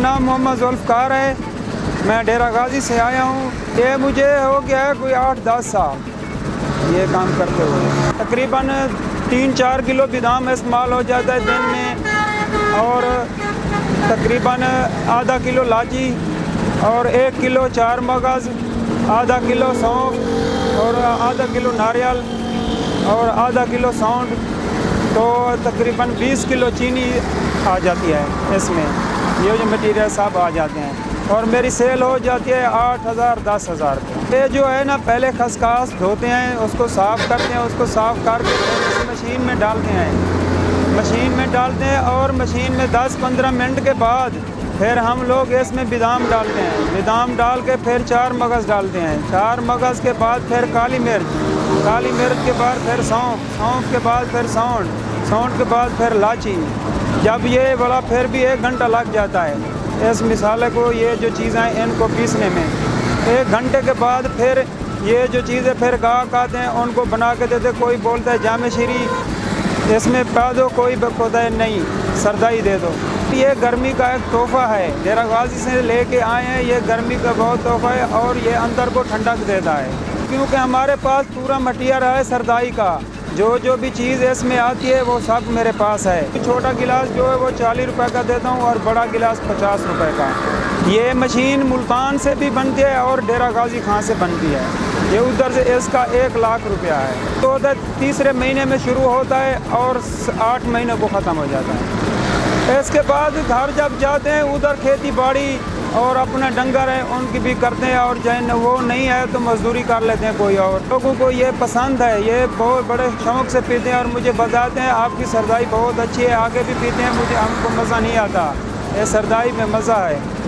नाम मोहम्मद जुल्फ़कार है। मैं डेरा गाजी से आया हूँ। ये मुझे हो गया है कोई 8-10 साल ये काम करते हुए। तकरीबन 3-4 किलो बादाम इस्तेमाल हो जाता है दिन में, और तकरीबन आधा किलो लाची, और 1 किलो 4 मगज़, आधा किलो सौंफ, और आधा किलो नारियल, और आधा किलो सौंठ। तो तकरीबन 20 किलो चीनी आ जाती है इसमें। ये जो मटीरियल सब आ जाते हैं, और मेरी सेल हो जाती है 8,000-10,000। ये जो है ना, पहले खसखस धोते हैं, उसको साफ़ करते हैं, उसको साफ़ करके फिर मशीन में डालते हैं। मशीन में डालते हैं और मशीन में 10-15 मिनट के बाद फिर हम लोग इसमें बादाम डालते हैं। बादाम डाल के फिर 4 मगज़ डालते हैं। 4 मगज़ के बाद फिर काली मिर्च, काली मिर्च के बाद फिर सौंफ, सौंफ के बाद फिर सौंठ, सौंठ के बाद फिर लाची। जब ये बड़ा फिर भी 1 घंटा लग जाता है इस मिसाले को, ये जो चीज़ें इनको पीसने में। 1 घंटे के बाद फिर ये जो चीज़ें फिर गाहक आते हैं उनको बना के देते। कोई बोलता है जामे शीरी इसमें पा दो, कोई बोलता है नहीं सरदाई दे दो। ये गर्मी का एक तोहफ़ा है, डेरा गाजी से लेके आए हैं। ये गर्मी का बहुत तोहफ़ा है और ये अंदर को ठंडक देता है, क्योंकि हमारे पास पूरा मटीरियल है सरदाई का। जो भी चीज़ इसमें आती है वो सब मेरे पास है। छोटा गिलास जो है वो 40 रुपए का देता हूँ, और बड़ा गिलास 50 रुपए का। ये मशीन मुल्तान से भी बनती है और डेरा गाजी खां से बनती है। ये उधर से इसका 1 लाख रुपया है। तो उधर तीसरे महीने में शुरू होता है और 8 महीने को ख़त्म हो जाता है। इसके बाद घर जब जाते हैं उधर खेती बाड़ी और अपना डंगर है उनकी भी करते हैं, और जैन वो नहीं है तो मजदूरी कर लेते हैं कोई और। लोगों को ये पसंद है, ये बहुत बड़े शौक़ से पीते हैं और मुझे बताते हैं आपकी सरदाई बहुत अच्छी है, आगे भी पीते हैं। मुझे हमको मज़ा नहीं आता, ये सरदाई में मज़ा है।